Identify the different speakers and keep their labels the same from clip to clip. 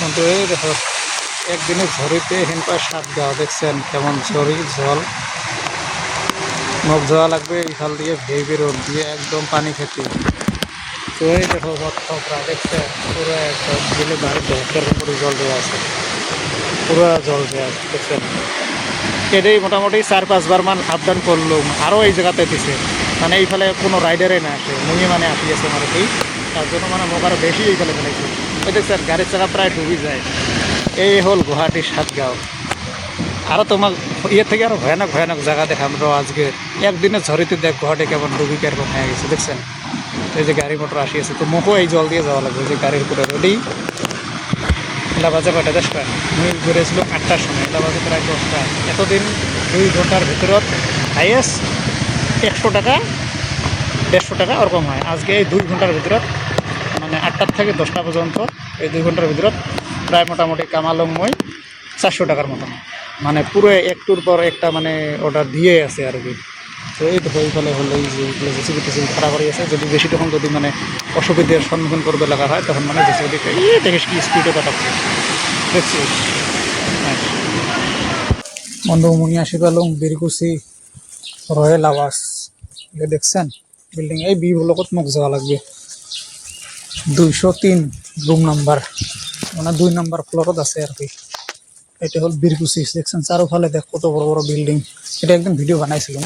Speaker 1: কিন্তু এই দেখো একদিনে ঝড়িতে হেন পায় 7 গাঁও দেখছেন কেমন ঝড়ি জল মুখ ধোয়া লাগবে ইফাল দিয়ে ভেবে রোড দিয়ে একদম পানি খেতে। তো এই দেখো ভক্তরা দেখছেন পুরো একদম গেলে বাড়ি ব্যাগের উপরে জল দেওয়া আছে, পুরো জল দেওয়া আছে দেখছেন। এটাই মোটামুটি 4-5 বার মান আপ ডাউন করলাম, আরও এই জায়গাতে দিছে মানে এইফালে কোনো রাইডারে না আসে, মুই মানে আসি আছে আমার এই তার জন্য মানে মোক আরও বেশি এইফালে ফেলাইছে। ওই দেখছেন গাড়ির চাকা প্রায় ডুবি যায়। এই হল গুয়াহাটির 7 গাঁও। আরও তোমার ইয়ে থেকে আরও ভয়ানক ভয়ানক জায়গা দেখা আমরা আজকে একদিনে ঝড়িতে দেখ গুয়াহাটি কেমন ডুবি কেরকম হয়ে গেছে দেখছেন। এই যে গাড়ি মোটর আসিয়েছে তো মুখও এই জল দিয়ে যাওয়া লাগবে যে গাড়ির উপরে রেডি। এলা বাজে কয়টা 10টা, আমি ঘুরেছিলাম 8টার সময়, এলা বাজে প্রায় 10টা। এতদিন 2 ঘন্টার ভিতরত হাইয়েস্ট 100 টাকা 150 টাকা ওরকম হয়। আজকে এই 2 ঘন্টার ভিতরত মানে 8টার থেকে 10টা পর্যন্ত এই 2 ঘন্টার ভিতরত প্রায় মোটামুটি কামালম মই 400 টাকার মতন, মানে পুরো একটুর পর একটা মানে অর্ডার দিয়ে আছে আর কি। তো এই দেখো এইফালে হলে এই যে জেসিবি টেসিবি খাড়া করে আছে, যদি বেশি তখন যদি মানে অসুবিধার সম্মুখীন করবে লাগা হয় তখন মানে জেসিবি দেখিস কি স্পিডে কাটাচ্ছে দেখছি। হ্যাঁ বন্ধু মুনি আসি পেলাম বীরকুশি রয়্যাল আবাস, এটা দেখছেন বিল্ডিং। এই বি ব্লকত মোক যাওয়া লাগবে 203 রুম নাম্বার, মানে 2 নম্বর ফ্লোরত আছে আর কি। এটা হল বীরকুশি দেখছেন, চারোফালে দেখ কত বড় বড় বিল্ডিং। এটা একদম ভিডিও বানাইছিলাম,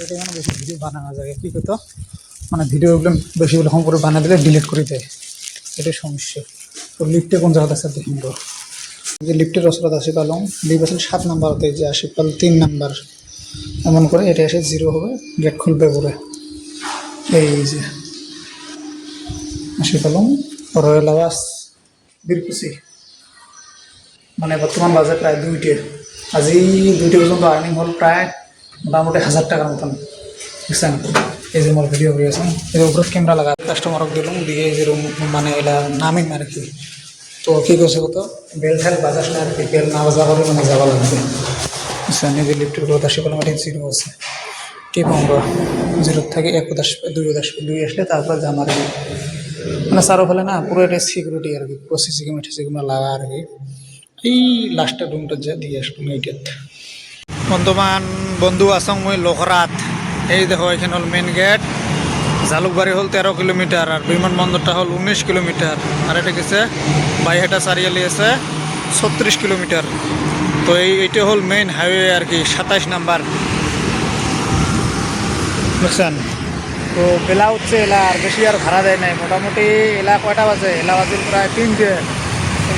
Speaker 1: এটা মানে বেশি ভিডিও বানানো যায় কি কত মানে ভিডিওগুলো বেশি রকম করে বানিয়ে দিলে ডিলিট করে দেয়, এটাই সমস্যা। তো লিফটে কোন জায়গাতে আছে দেখুন, তো যে লিফটের রসরাত আসি পালাম লিফট আছে 7 নম্বরতে, যে আসি পাল 3 নাম্বার এমন করে এটা এসে 0 হবে, গেট খুলবে পরে। এই যে আসি পেলাম রয়্যাল আবাস বীরকুশি, মানে বর্তমান বাজে প্রায় 2টে। আজি 2টে পর্যন্ত আর্নিং হল প্রায় মোটামুটি 1000 টাকার মতন বুঝছেন। এই যে মোর ভিডিও করে আছেন এই উপরে ক্যামেরা লাগা কাস্টমারক দিলাম দিয়ে এই যে রুম মানে এলা নামিম আর কি। তো কী করছে কত বেল ঠেল বাজাস না আর কি, বেল না বাজা করে মানে যাওয়া লাগবে বুঝছেন। এই যে লিফটের কথা সে পেলাম, এটা 0 আছে টিপ আমরা 0 থেকে 1 2 আসলে তারপর যাম আর কি। মানে চারো ফেলে না পুরো এটা সিকিউরিটি আর কি, পুরো সিসিক্যামেরা লাগা আর কি। এই লাস্টের রুমটা যে দিয়ে আসলাম এইটাত। বর্তমান বন্ধু আসং মই লখরাত, এই দেখো এখানে হল মেন গেট। জালুকবাড়ি হল 13 কিলোমিটার আর বিমানবন্দরটা হল 19 কিলোমিটার, আর এটা গেছে বাইহাটা চারিয়ালি আছে 36 কিলোমিটার। তো এইটা হল মেইন হাইওয়ে আর কি, 27 নাম্বার বুঝছেন। তো বেলা উঠছে এলা আর বেশি আর ভাড়া দেয় নাই, মোটামুটি এলা কয়টা বাজে, এলা বাজে প্রায় 3টে।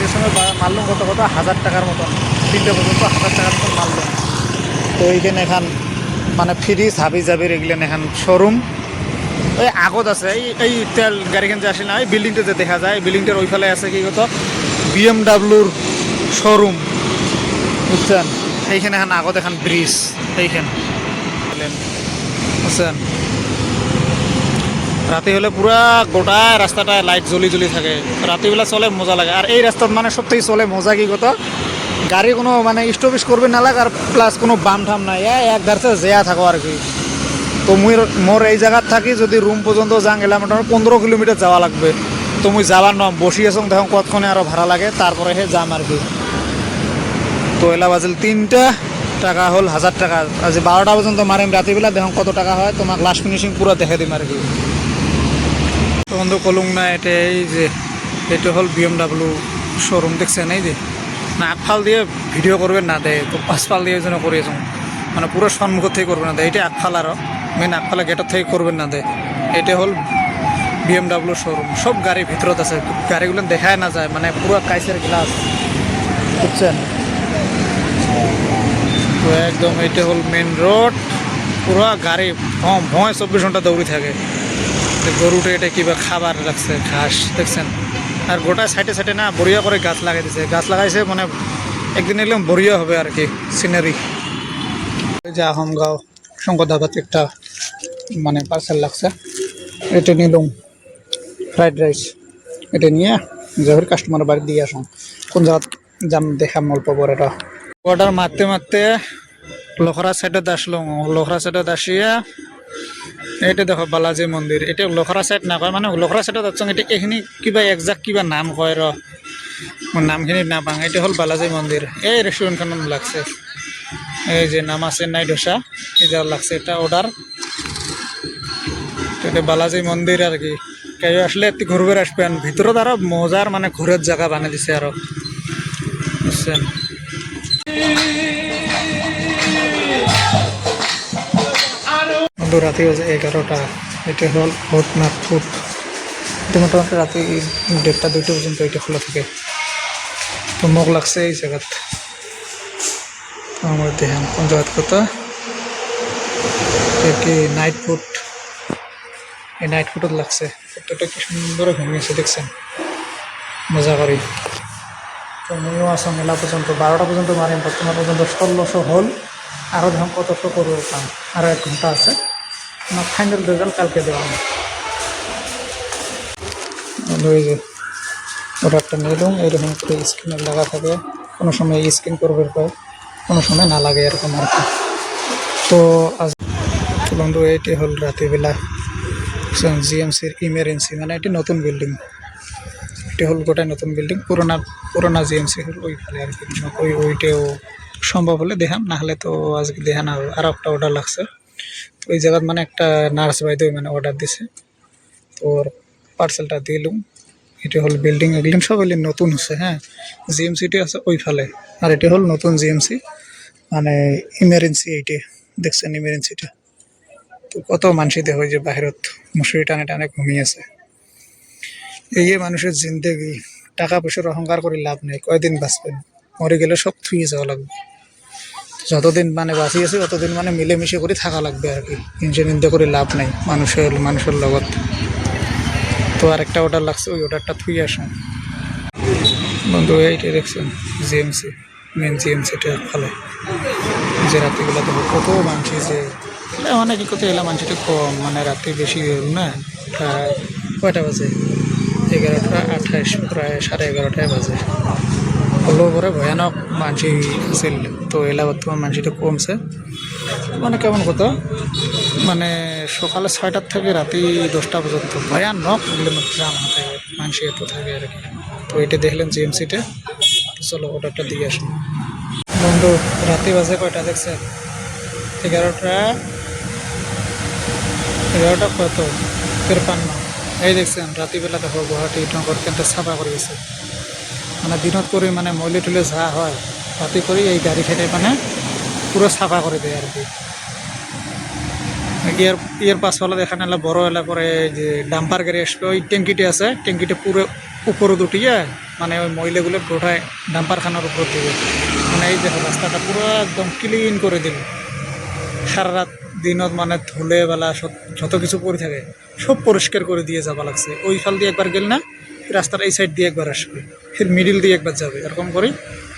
Speaker 1: এই সময় মারলাম কত 1000 টাকার মতন, 3টে পর্যন্ত 1000 টাকার মতন মারলাম। তো এইখানে এখন মানে ফ্রিজ হাবি জাবির এগুলেন এখন শোরুম ওই আগত আছে। এই তেল গাড়িখান যে আসে না এই বিল্ডিংটা যে দেখা যায়, বিল্ডিংটার ওইফালে আছে কি কত BMW শোরুম বুঝছেন। এইখানে এখন আগত এখন ব্রিজ এইখান বুঝছেন। রাতে হলে পুরা গোটা রাস্তাটা লাইট জ্বলি জ্বলি থাকে, রাতিবেলা চলে মজা লাগে। আর এই রাস্তাত মানে সব থেকে চলে মজা কি কত গাড়ি কোনো মানে স্টপেজ করবে না লাগে, আর প্লাস কোনো বাম ঠাম নাই, এক ধারতে যেয়া থাকো আর কি। তো মোর এই জায়গার থাকি যদি রুম পর্যন্ত যাং এলাম মোটামুটি 15 কিলোমিটার যাওয়া লাগবে। তো মুই যাবার নম বসি আছো দেখো কতক্ষণে আরও ভাড়া লাগে, তারপরে হে যাম আর কি। তো এলা বাজিল 3টা টাকা হল 1000 টাকা। আজ 12টা পর্যন্ত মারিম রাতিবেলা দেখো কত টাকা হয়, তোমাকে লাস্ট ফিনিশিং পুরো দেখে দিম আর কি। তো বন্ধু কলুং না এটা এই যে এটা হল BMW শোরুম দেখছেন। এই যে না আগফাল দিয়ে ভিডিও করবেন না দেয়, তো পাশফাল দিয়ে যেন করিয়েছ মানে পুরো সম্মুখ থেকে করবেন না দেয়, এটা আগফাল আরও মেন আগফালে গেটের থেকে করবেন না দেয়। এটা হল BMW শোরুম, সব গাড়ি ভিতরত আছে, গাড়িগুলো দেখায় না যায় মানে পুরো কাইসের গ্লাস বুঝছেন। তো একদম এটা হল মেন রোড, পুরো গাড়ি ভয় 24 ঘন্টা দৌড়ি থাকে। গরুটা এটা কিবা খাবার রাখছে ঘাস দেখছেন। আর গোটা সাইডে সাইডে না বড়িয়া করে গাছ লাগাই দিছে, গাছ লাগাইছে মানে একদিন এলাম বড়িয়া হবে আর কি সিনারি। ওই যে আহমগাঁও শঙ্কর ধাবাতে একটা মানে পার্সেল লাগছে, এটা নিলাম ফ্রাইড রাইস। এটা নিয়ে যাবের কাস্টমার বাড়ি দিয়ে আসুন, কোন জায়গা যাম দেখাম অল্প বড় এটা। অর্ডার মারতে মারতে লখরা সাইডে আসলাম, লখরা সাইডে আসিয়া এটা দেখো বালাজি মন্দির। এটা লখরা সাইড না কয় মানে লখরা সাইডত যাচ্ছ, এটা এখানে কিবা একজাক্ট কিবা নাম কয় র মোর নামখিনি না পাং এটা হল বালাজি মন্দির এই রেস্টুরেন্টখান লাগছে এই যে নাম আছে নাই ডোসা এই যা লাগছে এটা অর্ডার এটা বালাজি মন্দির আর কি কেউ আসলে একটু ঘুরবে আসবেন ভিতরে আরো মজার মানে ঘুরের জায়গা বানিয়ে দিছে আরো বুঝছেন বন্ধু রাতে বাজে 11টা এটা হল ভূতনাথ ফুড এটা মোটামুটি রাতে 1:30-2টা পর্যন্ত এটা খোলা থাকে তো মোক লাগছে এই জায়গাত আমার দেখেন কোন জায়গাত কথা কি নাইট ফুড এই নাইট ফুডত লাগছে ফুডটা কি সুন্দর ভেঙেছে দেখছেন মজা করি তো ময়ও আসা মেলা পর্যন্ত 12টা পর্যন্ত মারিম বর্তমান পর্যন্ত 1600 হল আরও ধরুন কতশো করবো কাম আরও 1 ঘন্টা আছে আমার ফাইনাল রেজাল্ট কালকে দেওয়া ওই যে অর্ডারটা নিলাম এইরকম করে স্ক্রিনে লাগা থাকে কোনো সময় স্ক্রিন করবে কোনো সময় না লাগে এরকম আর কি তো আজ বন্ধু এইটি হল রাত্রিবেলা জিএমসির ইমার্জেন্সি মানে এটি নতুন বিল্ডিং এটি হল গোটাই নতুন বিল্ডিং পুরোনা জিএমসি হল ওইখানে আর কি ওইটাও সম্ভব হলে দেখাম না হলে তো আজকে দেখা না হবে আর একটা অর্ডার লাগছে তো ওই জায়গায় মানে একটা নার্স বাইদে মানে অর্ডার দিছে তো পার্সেলটা দিলুম এটা হল বিল্ডিং এগুলো সব এগুলি নতুন হচ্ছে হ্যাঁ জিএমসিটি আছে ওই ফালে আর এটি হল নতুন জিএমসি মানে ইমার্জেন্সি এইটি দেখছেন ইমার্জেন্সিটা তো কত মানুষই হয় যে বাহিরত মশুরি টানে টানে ঘুমিয়ে আছে এই মানুষের জিন্দেগি টাকা পয়সার অহংকার করে লাভ নেই কয়দিন বাঁচবেন মরে গেলে সব থুয়ে যাওয়া লাগবে যতদিন মানে বাঁচি আছে ততদিন মানে মিলেমিশে করে থাকা লাগবে আর কি হিংসে নিন্দে করে লাভ নেই মানুষের লগত তো আরেকটা অর্ডার লাগছে ওই অর্ডারটা থুয়ে আসুন বন্ধু এইটাই দেখছেন জিএমসি মেন জিএমসিটা ভালো যে রাত্রিবেলা তো কত মানছি যে অনেক কত এলাম মানছিটা কম মানে রাত্রি বেশি না কয়টা বাজে 11:28 প্রায় 11:30 বাজে হলো পরে ভয়ানক মানসি আছিল তো এলা বর্তমান মানসিটা কমছে মানে কেমন কথা মানে সকালে 6টার থেকে রাতে 10টা পর্যন্ত ভয়ানক জাম হাতে মানসি এত থাকে আর কি তো এটা দেখলেন জিএমসিটা তো চলো অর্ডারটা দিয়ে আসুন বন্ধু রাতে বাজে কয়টা দেখছেন 11টা কত 53 এই দেখছেন রাতিবেলা দেখো গুয়াহাটি নগর কেন্দ্র ছাপা করে গেছে মানে দিনত করে মানে মইলে টুলে যা হয় রাতি করে এই গাড়ি খেটে মানে পুরো ছাপা করে দেয় আর কি ইয়ার পাশওয়ালা এখানে এলা বড় এলা করে যে ডাম্পার গাড়ি আসবে ওই ট্যাঙ্কিটি আছে ট্যাঙ্কিটা পুরো উপরে উঠিয়ে মানে ওই মহিলাগুলো গোটায় ডাম্পার খানার উপর দিবে মানে এই দেখো রাস্তাটা পুরো একদম ক্লিন করে দিল সারা রাত দিনত মানে ধুলে বেলা যত কিছু পড়ে থাকে সব পরিষ্কার করে দিয়ে যাওয়া লাগছে ওই ফাল দিয়ে একবার গেল না রাস্তার এই সাইড দিয়ে একবার আসবে ফির মিডিল দিয়ে একবার যাবে এরকম করে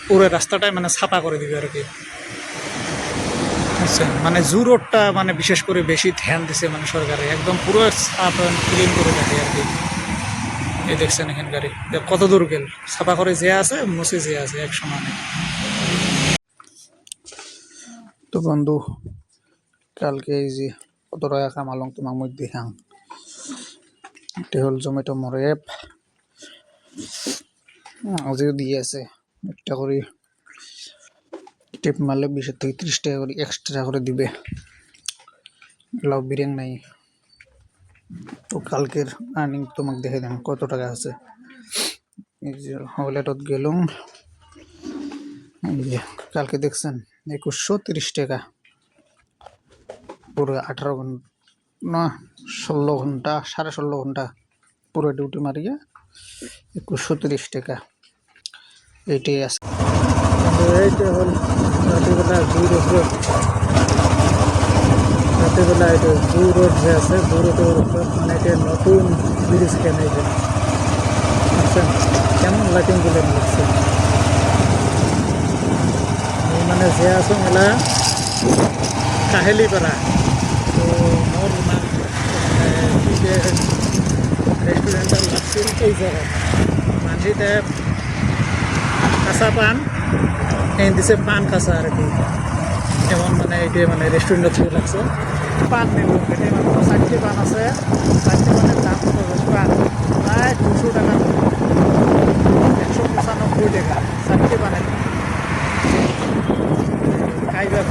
Speaker 1: পুরো রাস্তাটাই মানে ছাপা করে দিবে আর কি আচ্ছা মানে জু রোডটা মানে বিশেষ করে বেশি ধ্যান দিছে মানে সরকারে একদম পুরো সাফ ক্লিন করে থাকে আর কি এই দেখছেন এখান গাড়ি কত দূর গেল ছাপা করে যে আছে মুছে যে আছে এক সমানে তো বন্ধু কালকে এই যে কত টাকা কামালং তোমাক মই দেখাম এটা হল জমেটো মোর এপ আজিও দিয়ে আছে একটা করে টিপ মারলে 20 থেকে 30 টাকা করে এক্সট্রা করে দিবে লাভ বিরিয়ানি নাই তো কালকের আর্নিং তোমাকে দেখে দেন কত টাকা আছে এই যে হলেটত গেলুম এই যে কালকে দেখছেন 2130 টাকা পুরো 18 ঘন্টা না 16 ঘন্টা 16.5 ঘন্টা পুরো ডিউটি মারিয়া 2130 টাকা এইটাই আছে এইটা হল রাত্রিবেলা রাত্রিবেলা এটা জু রোড যে আছে জু রোডের উপর মানে এটা নতুন ব্রিজ কেন এই যে আচ্ছা কেমন লাইটিং গুলো লাগছে মানে যে আছে মেলা কাহেলিপাড়া তো মোর নাম রেস্টুরেন্টাল লাগছিল এই জায়গায় মাঝিতে কাঁচা পান এই দিছে পান কাঁচা আর কি এমন মানে এইটা মানে রেস্টুরেন্টের থেকে লাগছে পান নিল এটি মাত্র 4টি পান আছে 4টি পানের দাম কত পান প্রায় 200 টাকা 195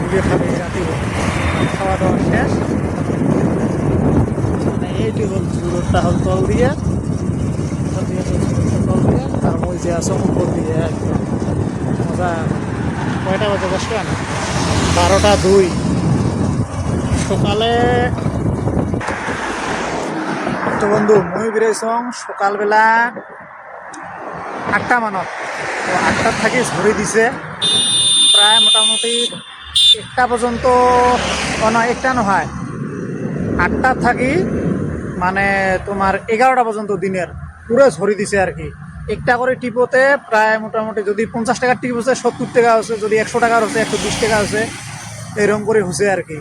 Speaker 1: দিয়ে খাবে রাতে খাওয়া দাওয়া শেষ। মানে এইটি হল রোডটা হল তল দিয়ে তার মধ্যে আছে উপর দিয়ে একদম মজা। কয়টা বাজে বসবেন? 12টা 2 সকালে। তো বন্ধু মই বেরিয়েছং সকালবেলা 8টা মানত। তো 8টার থাকি ঝরি দিছে প্রায় মোটামুটি 1টা পর্যন্ত। নয় 1টা নহয়, 8টার থাকি মানে তোমার 11টা পর্যন্ত দিনের পুরো ঝরি দিছে আর কি। একটা করে টিপোতে প্রায় মোটামুটি যদি 50 টাকার টিপ হচ্ছে 70 টাকা হচ্ছে, যদি 100 টাকার হচ্ছে 120 টাকা হচ্ছে, এরকম করে হচ্ছে আর কি।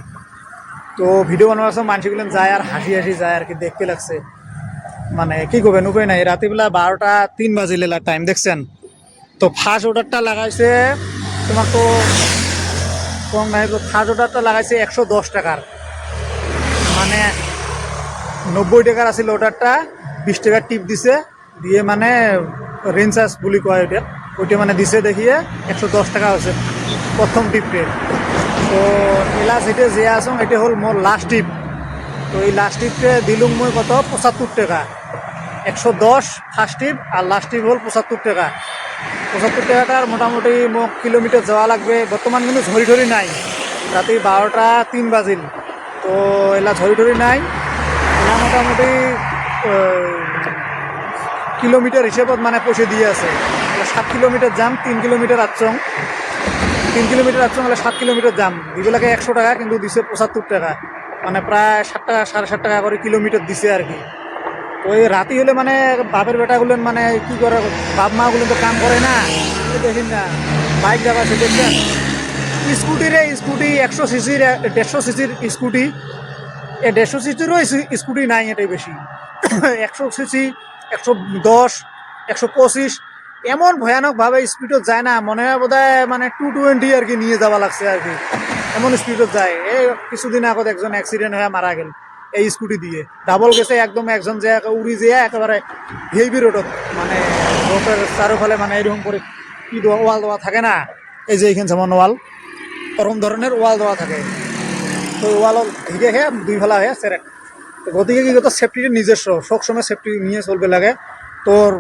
Speaker 1: তো ভিডিও বানানোর সময় মানুষগুলো যায় আর হাসি হাসি যায় আর কি, দেখতে লাগছে। মানে কি করবেন, উপায় নাই। রাত্রিবেলা 12টা 3 বাজিলে টাইম দেখছেন। তো ফার্স্ট অর্ডারটা লাগাইছে তোমার তো কম নাই, তো ফার্স্ট অর্ডারটা লাগাইছে 110 টাকার, মানে 90 টাকার আছিল অর্ডারটা, 20 টাকার টিপ দিছে দিয়ে, মানে রেঞ্জ চার্জ বলি কয় ওইটা, ওইটা মানে দিছে দেখিয়ে 110 টাকা হচ্ছে প্রথম টিপটে। তো এলা যেটা যে আসং এটা হল মোর লাস্ট টিপ। তো এই লাস্ট টিপটে দিলুম মই কত 75 টাকা। 110 ফার্স্ট টিপ আর লাস্ট টিপ হল 75 টাকা। 75 টাকাটার মোটামুটি মোক কিলোমিটার যাওয়া লাগবে। বর্তমান কিন্তু ঝরি ঝরি নাই, রাতে 12টা 3 বাজিল। তো এলা ঝরি ঝরি নাই, এলা মোটামুটি কিলোমিটার হিসেবত মানে পয়সা দিয়ে আছে। 7 কিলোমিটার যাম, 3 কিলোমিটার আটচং, 3 কিলোমিটার আটচং হলে 7 কিলোমিটার যাম। দিবে 100 টাকা, কিন্তু দিছে 75 টাকা, মানে প্রায় 7 টাকা 7.5 টাকা করে কিলোমিটার দিছে আর কি। তো এই রাতি হলে মানে বাপের বেটাগুলেন মানে কি করে, বাপ মাগুলো তো কাম করে না, দেখিন না বাইক যাবাছে দেখছেন। স্কুটি 100 সিসির 150 সিসির স্কুটি, 150 সিসিরও স্কুটি নাই, এটাই বেশি। 100 সিসি 110 125 এমন ভয়ানকভাবে স্পিডত যায় না, মনে হয় বোধ হয় মানে 220 আর কি নিয়ে যাওয়া লাগছে আর কি, এমন স্পিডত যায়। এই কিছুদিন আগত একজন অ্যাক্সিডেন্ট হয়ে মারা গেল এই স্কুটি দিয়ে। ডাবল গেছে একদম, একজন যে উড়ি যেয়ে একেবারে হেভি রোডত, মানে রোডের চারোফালে মানে এরকম করে কি ওয়াল দেওয়া থাকে না, এই যে এইখান যেমন ওয়াল, ওরকম ধরনের ওয়াল দেওয়া থাকে। তো ওয়াল হিগে খেয়ে 2 ফেলা হয়ে সেরেট। তো গতিকে কি করতো, সেফটিটা নিজস্ব, সবসময় সেফটি নিয়ে চলবে লাগে। তোর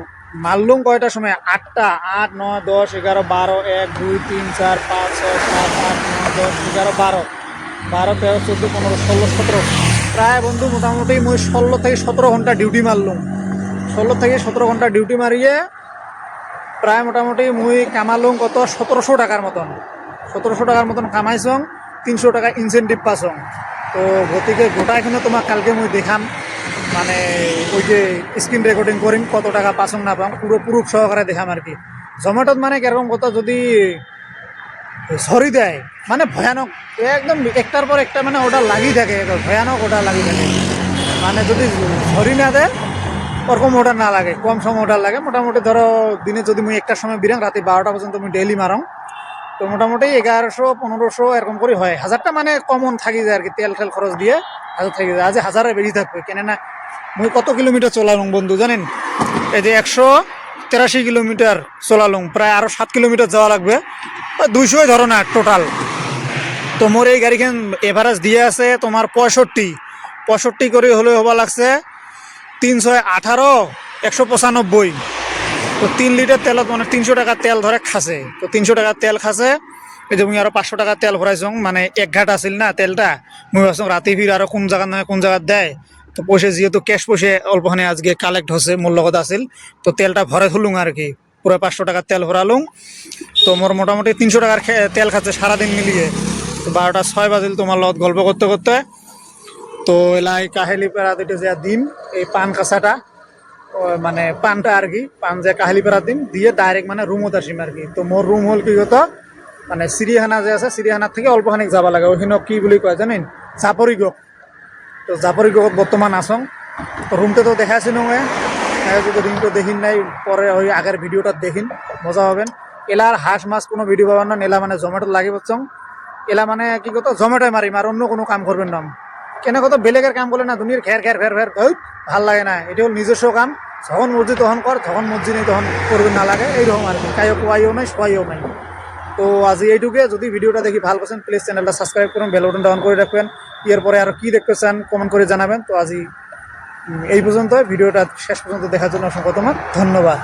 Speaker 1: মারলুম কয়টার সময়, 8টা 8 9 10 11 12 1 2 3 4 5 6 7 8 9 10 11 12 13 14 15 16 17, প্রায় বন্ধু মোটামুটি মই 16 থেকে 17 ঘন্টা ডিউটি মারলুম। 16 থেকে 17 ঘন্টা ডিউটি মারিয়ে প্রায় মোটামুটি মুই কামালুম কত 1700 টাকার মতন। 1700 টাকার মতন কামাইছং, 300 টাকা ইনসেন্টিভ পাছং। তো গতিকে গোটাইখানে তোমাক কালকে মুই দেখাম, মানে ওই যে স্ক্রিন রেকর্ডিং করিম কত টাকা পাছং না পাম, পুরো প্রুফ সহকারে দেখাম আর কি। জমেটোত মানে কিরকম কথা যদি ঝরি দেয় মানে ভয়ানক, একদম একটার পর একটা মানে অর্ডার লাগি থাকে, ভয়ানক অর্ডার লাগি থাকে। মানে যদি ঝরি না দেয় ওরকম অর্ডার না লাগে, কম সময় অর্ডার লাগে। মোটামুটি ধরো দিনে যদি মুই 1টার সময় বিরাং, রাতে 12টা পর্যন্ত মুই ডেইলি মারং। তো মোটামুটি 1100 1500 এরকম করে হয়। 1000টা মানে কমন থাকি যায় আর কি, তেল টেল খরচ দিয়ে 1000 থাকি যায়। আজ 1000-এর বেশি থাকবে, কেননা মুই কত কিলোমিটার চলালুম বন্ধু জানেন? এই যে 183 কিলোমিটার চলালুম, প্রায় আরও 7 কিলোমিটার যাওয়া লাগবে, 200 ধরো না টোটাল। তো মোর এই গাড়িখান এভারেজ দিয়ে আছে তোমার 65 করে হলে হবা লাগছে 318 195। তো 3 লিটার তেলত মানে 300 টাকা তেল ধরে খাসে। তো 300 টাকা তেল খাসে, এই যে মুই আরো 500 টাকা তেল ভরাইছং, মানে 1 ঘাট আছিল না তেলটা। মুই ভাবছং রাতে ফির আরো কোন জায়গা নয় কোন জায়গা দেয়। তো পয়সা যেহেতু ক্যাশ পয়সা অল্পখানে আজকে কালেক্ট হচ্ছে, মোর লগত আছিল, তো তেলটা ভরে থুলুং আর কি। পুরো 500 টাকার তেল ভরালুম। তো মোর মোটামুটি 300 টাকার তেল খাচ্ছে সারাদিন মিলিয়ে। তো 12টা 6 বাজিল তোমার লগত গল্প করতে করতে। তো এলাই কাহেলিপাড়া দিতে যা দিন এই পান কাঁচাটা, মানে পানটা আর কি, পান যে কাহিলিপাড়া দিন দিয়ে ডাইরেক্ট মানে রুমত আসিম আর কি। তো মোর রুম হল কি হতো, মানে চিড়িয়াখানা যে আছে, চিড়িয়াখানার থেকে অল্পখানি যাব লাগে, ওইখানে কি বুলি কয় জানেন, জাপরিগক। তো জাপরিগকত বর্তমান আসং। তো রুমটা তো দেখাছি নয়, যদি রুমটা দেখিন নাই পরে ওই আগের ভিডিওটা দেখিন, মজা হবেন। এলার হাঁস মাছ কোনো ভিডিও পাবেন না, এলা মানে জমেটো লাগি পাচ্ছং। এলা মানে কি কত জমেটোয় মারিম, আর অন্য কোনো কাম করবেন না। কেন কত বেলেগের কাম বলে না, দুনিয়ার ঘের ঘের ঘের ঘের ভাল লাগে না। এটা হল নিজস্ব কাম, যখন মর্জি তখন কর, যখন মর্জি নেই তখন করবেন না লাগে, এইরকম আর কি। কাইও কোয়াইও নাই শোয়াইও নাই।
Speaker 2: তো আজ এইটুকু। যদি ভিডিওটা দেখি ভালো পাচ্ছেন প্লিজ চ্যানেলটা সাবস্ক্রাইব করুন, বেল বাটনটা অন করে রাখবেন। এরপরে আরও কী দেখতে চান কমেন্ট করে জানাবেন। তো আজই এই পর্যন্ত, ভিডিওটা শেষ পর্যন্ত দেখার জন্য অসংখ্য ধন্যবাদ।